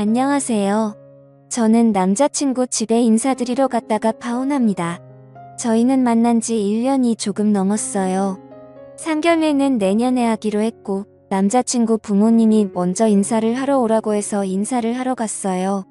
안녕하세요. 저는 남자친구 집에 인사드리러 갔다가 파혼합니다. 저희는 만난 지 1년이 조금 넘었어요. 상견례는 내년에 하기로 했고 남자친구 부모님이 먼저 인사를 하러 오라고 해서 인사를 하러 갔어요.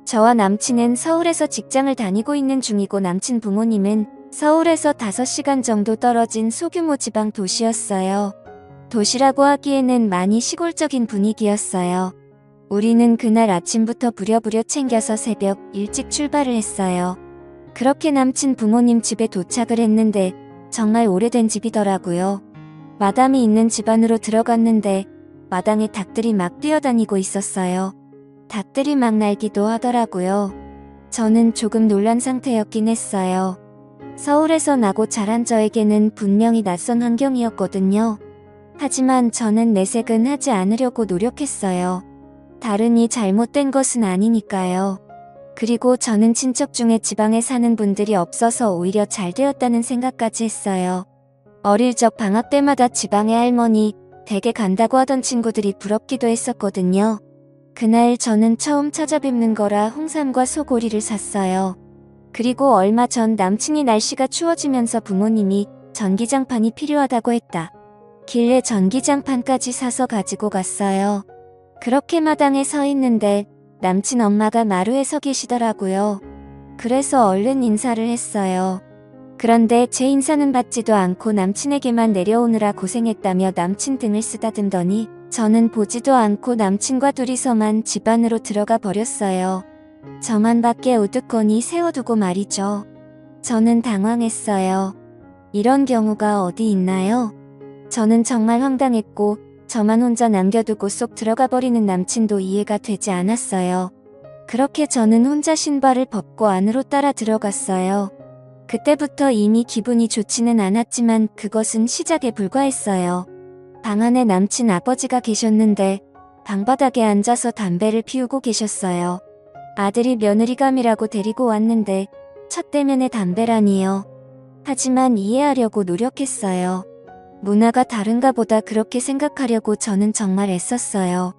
저와 남친은 서울에서 직장을 다니고 있는 중이고 남친 부모님은 서울에서 5시간 정도 떨어진 소규모 지방 도시였어요. 도시라고 하기에는 많이 시골적인 분위기였어요. 우리는 그날 아침부터 부랴부랴 챙겨서 새벽 일찍 출발을 했어요. 그렇게 남친 부모님 집에 도착을 했는데 정말 오래된 집이더라고요. 마담이 있는 집 안으로 들어갔는데 마당에 닭들이 막 뛰어다니고 있었어요. 닭들이 막 날기도 하더라고요. 저는 조금 놀란 상태였긴 했어요. 서울에서 나고 자란 저에게는 분명히 낯선 환경이었거든요. 하지만 저는 내색은 하지 않으려고 노력했어요. 다른이 잘못된 것은 아니니까요. 그리고 저는 친척 중에 지방에 사는 분들이 없어서 오히려 잘 되었다는 생각까지 했어요. 어릴 적 방학 때마다 지방의 할머니 댁에 간다고 하던 친구들이 부럽기도 했었거든요. 그날 저는 처음 찾아뵙는 거라 홍삼과 소고리를 샀어요. 그리고 얼마 전 남친이 날씨가 추워지면서 부모님이 전기장판이 필요하다고 했다. 길래 전기장판까지 사서 가지고 갔어요. 그렇게 마당에 서 있는데 남친 엄마가 마루에 서 계시더라고요. 그래서 얼른 인사를 했어요. 그런데 제 인사는 받지도 않고 남친에게만 내려오느라 고생했다며 남친 등을 쓰다듬더니 저는 보지도 않고 남친과 둘이서만 집 안으로 들어가 버렸어요. 저만 밖에 우두커니 세워두고 말이죠. 저는 당황했어요. 이런 경우가 어디 있나요? 저는 정말 황당했고 저만 혼자 남겨두고 쏙 들어가 버리는 남친도 이해가 되지 않았어요. 그렇게 저는 혼자 신발을 벗고 안으로 따라 들어갔어요. 그때부터 이미 기분이 좋지는 않았지만 그것은 시작에 불과했어요. 방 안에 남친 아버지가 계셨는데 방바닥에 앉아서 담배를 피우고 계셨어요. 아들이 며느리감이라고 데리고 왔는데 첫 대면에 담배라니요. 하지만 이해하려고 노력했어요. 문화가 다른가 보다 그렇게 생각하려고 저는 정말 애썼어요.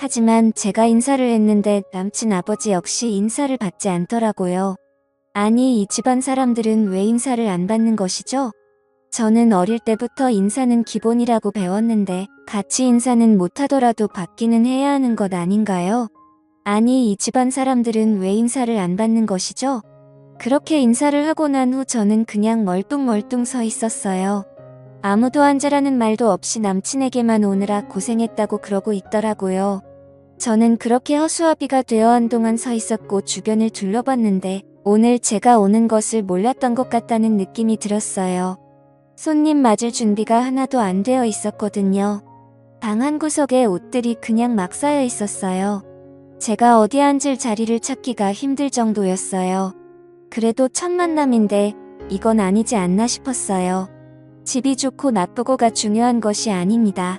하지만 제가 인사를 했는데 남친 아버지 역시 인사를 받지 않더라고요. 아니, 이 집안 사람들은 왜 인사를 안 받는 것이죠? 저는 어릴 때부터 인사는 기본이라고 배웠는데 같이 인사는 못하더라도 받기는 해야 하는 것 아닌가요? 아니, 이 집안 사람들은 왜 인사를 안 받는 것이죠? 그렇게 인사를 하고 난 후 저는 그냥 멀뚱멀뚱 서 있었어요. 아무도 앉으라는 말도 없이 남친에게만 오느라 고생했다고 그러고 있더라고요. 저는 그렇게 허수아비가 되어 한동안 서 있었고 주변을 둘러봤는데 오늘 제가 오는 것을 몰랐던 것 같다는 느낌이 들었어요. 손님 맞을 준비가 하나도 안 되어 있었거든요. 방 한 구석에 옷들이 그냥 막 쌓여 있었어요. 제가 어디 앉을 자리를 찾기가 힘들 정도였어요. 그래도 첫 만남인데 이건 아니지 않나 싶었어요. 집이 좋고 나쁘고가 중요한 것이 아닙니다.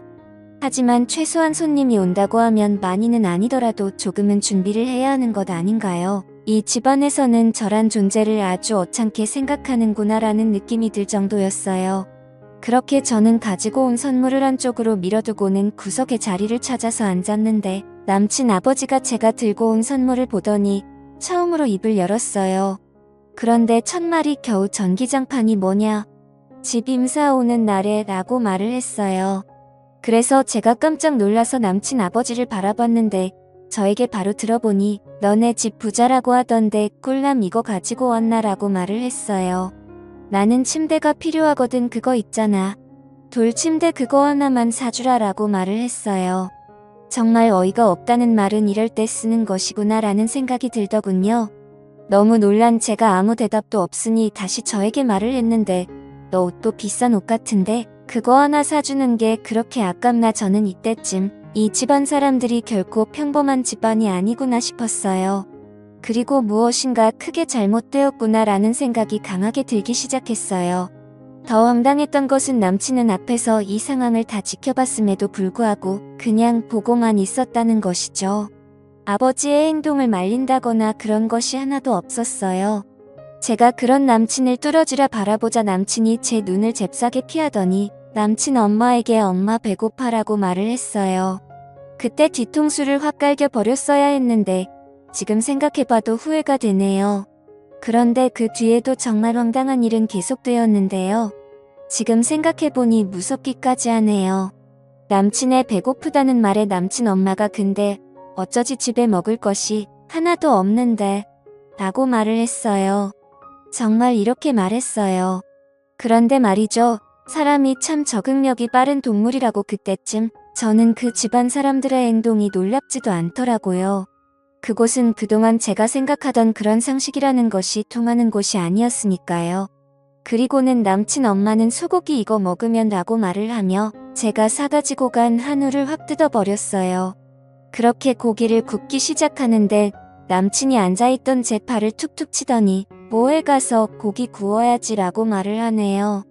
하지만 최소한 손님이 온다고 하면 많이는 아니더라도 조금은 준비를 해야 하는 것 아닌가요? 이 집안에서는 저란 존재를 아주 어창게 생각하는구나라는 느낌이 들 정도였어요. 그렇게 저는 가지고 온 선물을 한쪽으로 밀어두고는 구석에 자리를 찾아서 앉았는데 남친 아버지가 제가 들고 온 선물을 보더니 처음으로 입을 열었어요. 그런데 첫말이 겨우 전기장판이 뭐냐? 집 임사 오는 날에 라고 말을 했어요. 그래서 제가 깜짝 놀라서 남친 아버지를 바라봤는데 저에게 바로 들어보니 너네 집 부자라고 하던데 꿀남 이거 가지고 왔나 라고 말을 했어요. 나는 침대가 필요하거든 그거 있잖아. 돌침대 그거 하나만 사주라 라고 말을 했어요. 정말 어이가 없다는 말은 이럴 때 쓰는 것이구나 라는 생각이 들더군요. 너무 놀란 제가 아무 대답도 없으니 다시 저에게 말을 했는데 너 옷도 비싼 옷 같은데 그거 하나 사주는 게 그렇게 아깝나. 저는 이때쯤 이 집안 사람들이 결코 평범한 집안이 아니구나 싶었어요. 그리고 무엇인가 크게 잘못되었구나 라는 생각이 강하게 들기 시작했어요. 더 황당했던 것은 남친은 앞에서 이 상황을 다 지켜봤음에도 불구하고 그냥 보고만 있었다는 것이죠. 아버지의 행동을 말린다거나 그런 것이 하나도 없었어요. 제가 그런 남친을 뚫어지라 바라보자 남친이 제 눈을 잽싸게 피하더니 남친 엄마에게 엄마 배고파라고 말을 했어요. 그때 뒤통수를 확 갈겨 버렸어야 했는데 지금 생각해봐도 후회가 되네요. 그런데 그 뒤에도 정말 황당한 일은 계속되었는데요. 지금 생각해보니 무섭기까지 하네요. 남친의 배고프다는 말에 남친 엄마가 근데 어쩌지 집에 먹을 것이 하나도 없는데 라고 말을 했어요. 정말 이렇게 말했어요. 그런데 말이죠. 사람이 참 적응력이 빠른 동물이라고 그때쯤 저는 그 집안 사람들의 행동이 놀랍지도 않더라고요. 그곳은 그동안 제가 생각하던 그런 상식이라는 것이 통하는 곳이 아니었으니까요. 그리고는 남친 엄마는 소고기 이거 먹으면 라고 말을 하며 제가 사가지고 간 한우를 확 뜯어버렸어요. 그렇게 고기를 굽기 시작하는데 남친이 앉아있던 제 팔을 툭툭 치더니 뭐해 가서 고기 구워야지 라고 말을 하네요.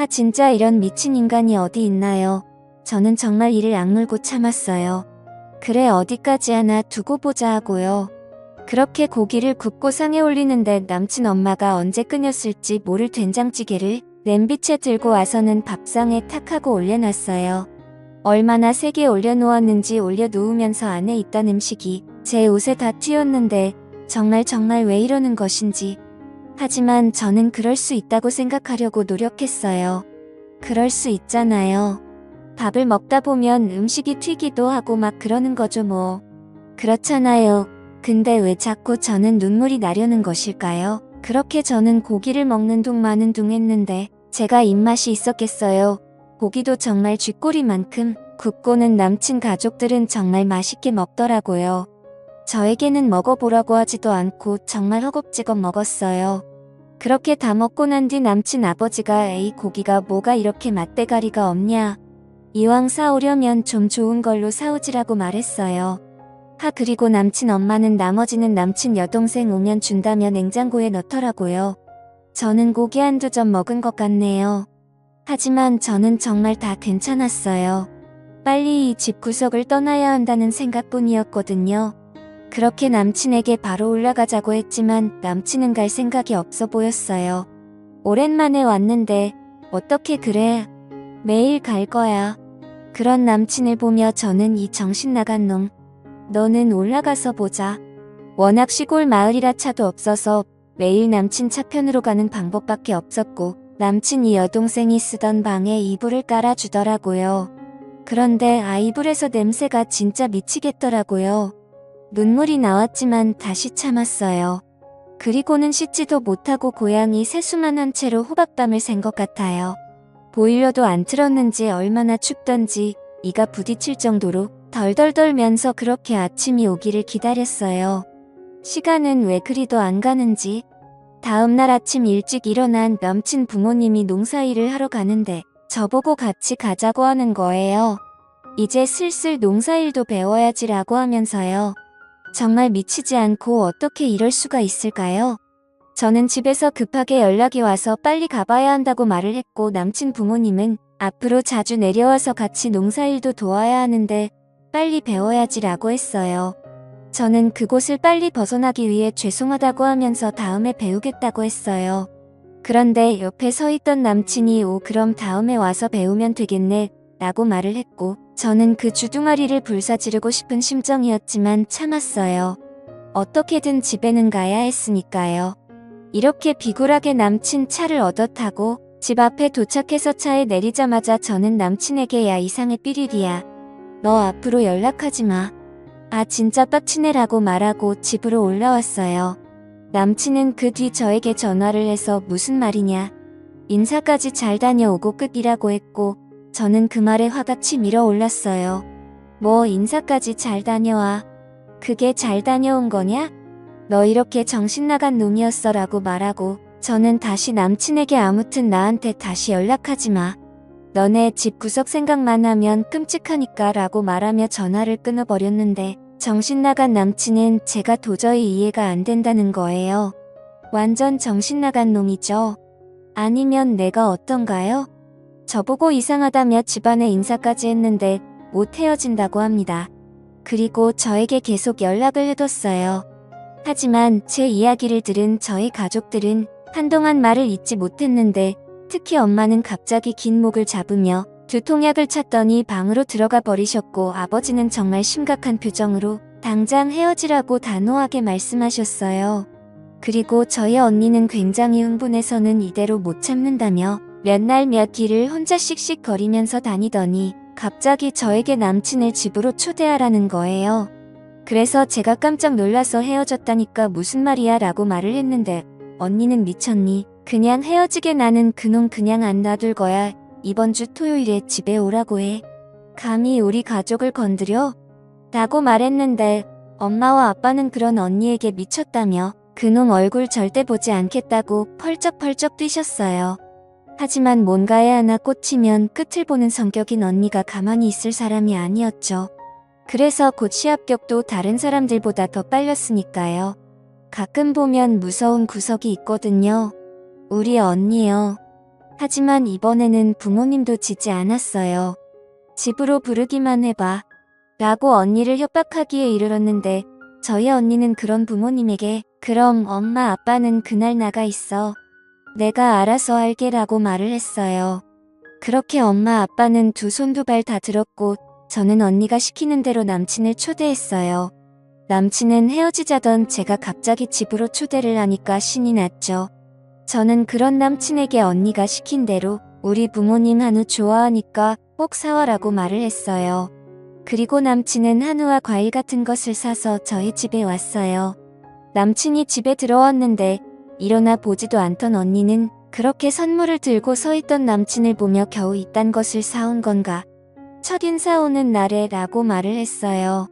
진짜 이런 미친 인간이 어디 있나요? 저는 정말 이를 악물고 참았어요. 그래 어디까지 하나 두고 보자 하고요. 그렇게 고기를 굽고 상에 올리는데 남친 엄마가 언제 끓였을지 모를 된장찌개를 냄비채 들고 와서는 밥상에 탁 하고 올려놨어요. 얼마나 세게 올려놓았는지 올려놓으면서 안에 있던 음식이 제 옷에 다 튀었는데 정말 왜 이러는 것인지. 하지만 저는 그럴 수 있다고 생각하려고 노력했어요. 그럴 수 있잖아요. 밥을 먹다 보면 음식이 튀기도 하고 막 그러는 거죠 뭐. 그렇잖아요. 근데 왜 자꾸 저는 눈물이 나려는 것일까요? 그렇게 저는 고기를 먹는 둥 마는 둥 했는데 제가 입맛이 있었겠어요. 고기도 정말 쥐꼬리만큼 굽고는 남친 가족들은 정말 맛있게 먹더라고요. 저에게는 먹어보라고 하지도 않고 정말 허겁지겁 먹었어요. 그렇게 다 먹고 난 뒤 남친 아버지가 에이 고기가 뭐가 이렇게 맛대가리가 없냐. 이왕 사오려면 좀 좋은 걸로 사오지라고 말했어요. 그리고 남친 엄마는 나머지는 남친 여동생 오면 준다며 냉장고에 넣더라고요. 저는 고기 한두 점 먹은 것 같네요. 하지만 저는 정말 다 괜찮았어요. 빨리 이 집 구석을 떠나야 한다는 생각뿐이었거든요. 그렇게 남친에게 바로 올라가자고 했지만 남친은 갈 생각이 없어 보였어요. 오랜만에 왔는데 어떻게 그래? 매일 갈 거야. 그런 남친을 보며 저는 이 정신 나간 놈. 너는 올라가서 보자. 워낙 시골 마을이라 차도 없어서 매일 남친 차편으로 가는 방법밖에 없었고 남친이 여동생이 쓰던 방에 이불을 깔아주더라고요. 그런데 이불에서 냄새가 진짜 미치겠더라고요. 눈물이 나왔지만 다시 참았어요. 그리고는 씻지도 못하고 고양이 세수만 한 채로 호박밤을 샌 것 같아요. 보일러도 안 틀었는지 얼마나 춥던지 이가 부딪힐 정도로 덜덜 떨면서 그렇게 아침이 오기를 기다렸어요. 시간은 왜 그리도 안 가는지. 다음날 아침 일찍 일어난 남친 부모님이 농사일을 하러 가는데 저보고 같이 가자고 하는 거예요. 이제 슬슬 농사일도 배워야지라고 하면서요. 정말 미치지 않고 어떻게 이럴 수가 있을까요? 저는 집에서 급하게 연락이 와서 빨리 가봐야 한다고 말을 했고 남친 부모님은 앞으로 자주 내려와서 같이 농사일도 도와야 하는데 빨리 배워야지라고 했어요. 저는 그곳을 빨리 벗어나기 위해 죄송하다고 하면서 다음에 배우겠다고 했어요. 그런데 옆에 서 있던 남친이 그럼 다음에 와서 배우면 되겠네 라고 말을 했고 저는 그 주둥아리를 불사지르고 싶은 심정이었지만 참았어요. 어떻게든 집에는 가야 했으니까요. 이렇게 비굴하게 남친 차를 얻어 타고 집 앞에 도착해서 차에 내리자마자 저는 남친에게 야 이상해 삐리리야. 너 앞으로 연락하지 마. 진짜 빡치네라고 말하고 집으로 올라왔어요. 남친은 그 뒤 저에게 전화를 해서 무슨 말이냐. 인사까지 잘 다녀오고 끝이라고 했고 저는 그 말에 화가 치밀어 올랐어요. 뭐 인사까지 잘 다녀와. 그게 잘 다녀온 거냐? 너 이렇게 정신나간 놈이었어 라고 말하고 저는 다시 남친에게 아무튼 나한테 다시 연락하지 마. 너네 집 구석 생각만 하면 끔찍하니까 라고 말하며 전화를 끊어버렸는데 정신나간 남친은 제가 도저히 이해가 안 된다는 거예요. 완전 정신나간 놈이죠. 아니면 내가 어떤가요? 저보고 이상하다며 집안에 인사까지 했는데 못 헤어진다고 합니다. 그리고 저에게 계속 연락을 해뒀어요. 하지만 제 이야기를 들은 저희 가족들은 한동안 말을 잇지 못했는데 특히 엄마는 갑자기 긴 목을 잡으며 두통약을 찾더니 방으로 들어가 버리셨고 아버지는 정말 심각한 표정으로 당장 헤어지라고 단호하게 말씀하셨어요. 그리고 저희 언니는 굉장히 흥분해서는 이대로 못 참는다며 몇 날 몇 길을 혼자 씩씩거리면서 다니더니 갑자기 저에게 남친을 집으로 초대하라는 거예요. 그래서 제가 깜짝 놀라서 헤어졌다니까 무슨 말이야 라고 말을 했는데 언니는 미쳤니? 그냥 헤어지게 나는 그놈 그냥 안 놔둘 거야. 이번 주 토요일에 집에 오라고 해. 감히 우리 가족을 건드려? 라고 말했는데 엄마와 아빠는 그런 언니에게 미쳤다며 그놈 얼굴 절대 보지 않겠다고 펄쩍펄쩍 뛰셨어요. 하지만 뭔가에 하나 꽂히면 끝을 보는 성격인 언니가 가만히 있을 사람이 아니었죠. 그래서 곧 시합격도 다른 사람들보다 더 빨렸으니까요. 가끔 보면 무서운 구석이 있거든요. 우리 언니요. 하지만 이번에는 부모님도 지지 않았어요. 집으로 부르기만 해봐. 라고 언니를 협박하기에 이르렀는데 저희 언니는 그런 부모님에게 그럼 엄마 아빠는 그날 나가 있어. 내가 알아서 할게 라고 말을 했어요. 그렇게 엄마 아빠는 두 손 두 발 다 들었고 저는 언니가 시키는 대로 남친을 초대했어요. 남친은 헤어지자던 제가 갑자기 집으로 초대를 하니까 신이 났죠. 저는 그런 남친에게 언니가 시킨 대로 우리 부모님 한우 좋아하니까 꼭 사와라고 말을 했어요. 그리고 남친은 한우와 과일 같은 것을 사서 저희 집에 왔어요. 남친이 집에 들어왔는데 일어나 보지도 않던 언니는 그렇게 선물을 들고 서 있던 남친을 보며 겨우 이딴 것을 사온 건가? 첫 인사 오는 날에 라고 말을 했어요.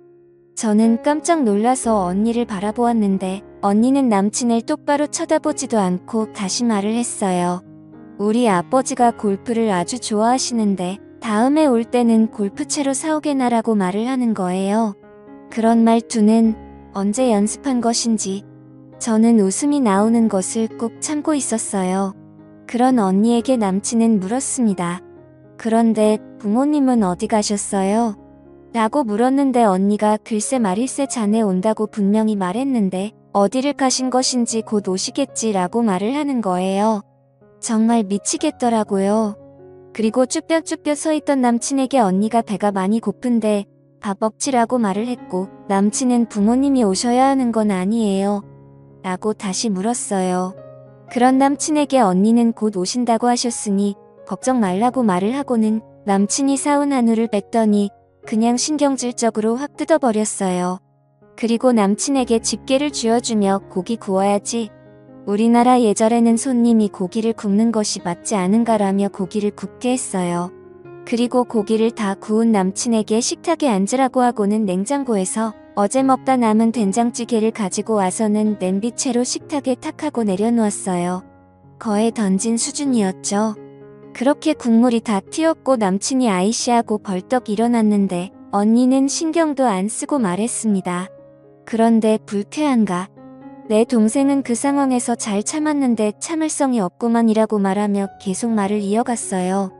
저는 깜짝 놀라서 언니를 바라보았는데 언니는 남친을 똑바로 쳐다보지도 않고 다시 말을 했어요. 우리 아버지가 골프를 아주 좋아하시는데 다음에 올 때는 골프채로 사오게나라고 말을 하는 거예요. 그런 말투는 언제 연습한 것인지 저는 웃음이 나오는 것을 꾹 참고 있었어요. 그런 언니에게 남친은 물었습니다. 그런데 부모님은 어디 가셨어요? 라고 물었는데 언니가 글쎄 말일세 자네 온다고 분명히 말했는데 어디를 가신 것인지 곧 오시겠지 라고 말을 하는 거예요. 정말 미치겠더라고요. 그리고 쭈뼛쭈뼛 서 있던 남친에게 언니가 배가 많이 고픈데 밥 먹지라고 말을 했고 남친은 부모님이 오셔야 하는 건 아니에요. 라고 다시 물었어요. 그런 남친에게 언니는 곧 오신다고 하셨으니 걱정 말라고 말을 하고는 남친이 사온 한우를 뱉더니 그냥 신경질적으로 확 뜯어버렸어요. 그리고 남친에게 집게를 쥐어주며 고기 구워야지. 우리나라 예절에는 손님이 고기를 굽는 것이 맞지 않은가라며 고기를 굽게 했어요. 그리고 고기를 다 구운 남친에게 식탁에 앉으라고 하고는 냉장고에서 어제 먹다 남은 된장찌개를 가지고 와서는 냄비채로 식탁에 탁 하고 내려놓았어요. 거의 던진 수준이었죠. 그렇게 국물이 다 튀었고 남친이 아이씨하고 벌떡 일어났는데 언니는 신경도 안 쓰고 말했습니다. 그런데 불쾌한가? 내 동생은 그 상황에서 잘 참았는데 참을성이 없구만이라고 말하며 계속 말을 이어갔어요.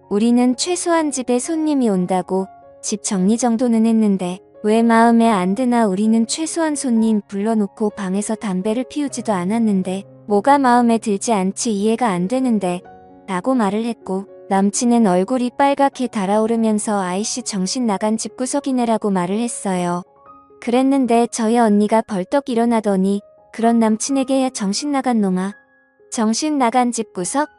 우리는 최소한 집에 손님이 온다고 집 정리 정도는 했는데 왜 마음에 안 드나. 우리는 최소한 손님 불러놓고 방에서 담배를 피우지도 않았는데 뭐가 마음에 들지 않지 이해가 안 되는데 라고 말을 했고 남친은 얼굴이 빨갛게 달아오르면서 아이씨 정신 나간 집구석이네라고 말을 했어요. 그랬는데 저희 언니가 벌떡 일어나더니 그런 남친에게 정신 나간 놈아. 정신 나간 집구석?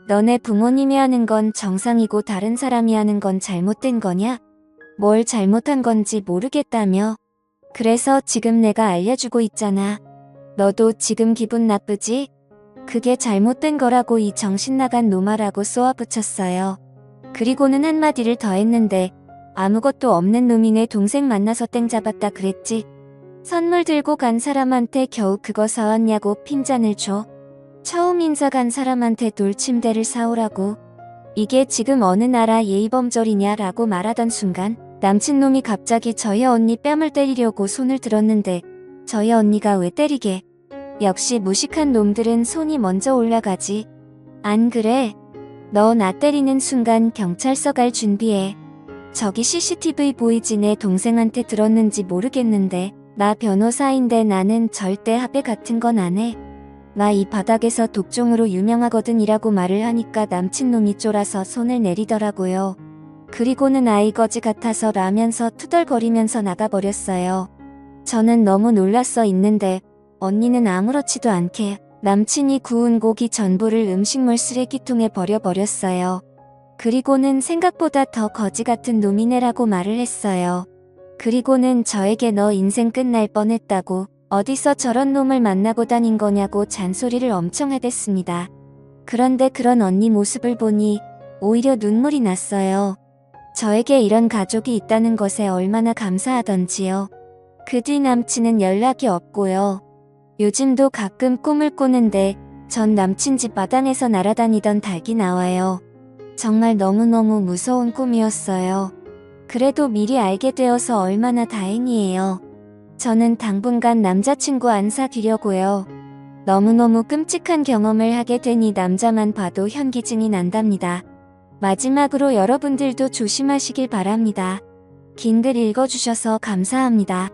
너네 부모님이 하는 건 정상이고 다른 사람이 하는 건 잘못된 거냐? 뭘 잘못한 건지 모르겠다며. 그래서 지금 내가 알려주고 있잖아. 너도 지금 기분 나쁘지? 그게 잘못된 거라고 이 정신 나간 놈아라고 쏘아붙였어요. 그리고는 한마디를 더 했는데 아무것도 없는 놈이 내 동생 만나서 땡 잡았다 그랬지. 선물 들고 간 사람한테 겨우 그거 사왔냐고 핀잔을 줘. 처음 인사 간 사람한테 돌침대를 사오라고. 이게 지금 어느 나라 예의범절이냐라고 말하던 순간 남친놈이 갑자기 저희 언니 뺨을 때리려고 손을 들었는데 저희 언니가 왜 때리게. 역시 무식한 놈들은 손이 먼저 올라가지. 안 그래? 너 나 때리는 순간 경찰서 갈 준비해. 저기 CCTV 보이지. 내 동생한테 들었는지 모르겠는데 나 변호사인데 나는 절대 합의 같은 건 안 해. 나 이 바닥에서 독종으로 유명하거든 이라고 말을 하니까 남친놈이 쫄아서 손을 내리더라고요. 그리고는 아이 거지 같아서 라면서 투덜거리면서 나가버렸어요. 저는 너무 놀랐어 있는데 언니는 아무렇지도 않게 남친이 구운 고기 전부를 음식물 쓰레기통에 버려버렸어요. 그리고는 생각보다 더 거지 같은 놈이네라고 말을 했어요. 그리고는 저에게 너 인생 끝날 뻔했다고 어디서 저런 놈을 만나고 다닌 거냐고 잔소리를 엄청 해댔습니다. 그런데 그런 언니 모습을 보니 오히려 눈물이 났어요. 저에게 이런 가족이 있다는 것에 얼마나 감사하던지요. 그 뒤 남친은 연락이 없고요. 요즘도 가끔 꿈을 꾸는데 전 남친 집 마당에서 날아다니던 닭이 나와요. 정말 너무너무 무서운 꿈이었어요. 그래도 미리 알게 되어서 얼마나 다행이에요. 저는 당분간 남자친구 안 사귀려고요. 너무너무 끔찍한 경험을 하게 되니 남자만 봐도 현기증이 난답니다. 마지막으로 여러분들도 조심하시길 바랍니다. 긴 글 읽어주셔서 감사합니다.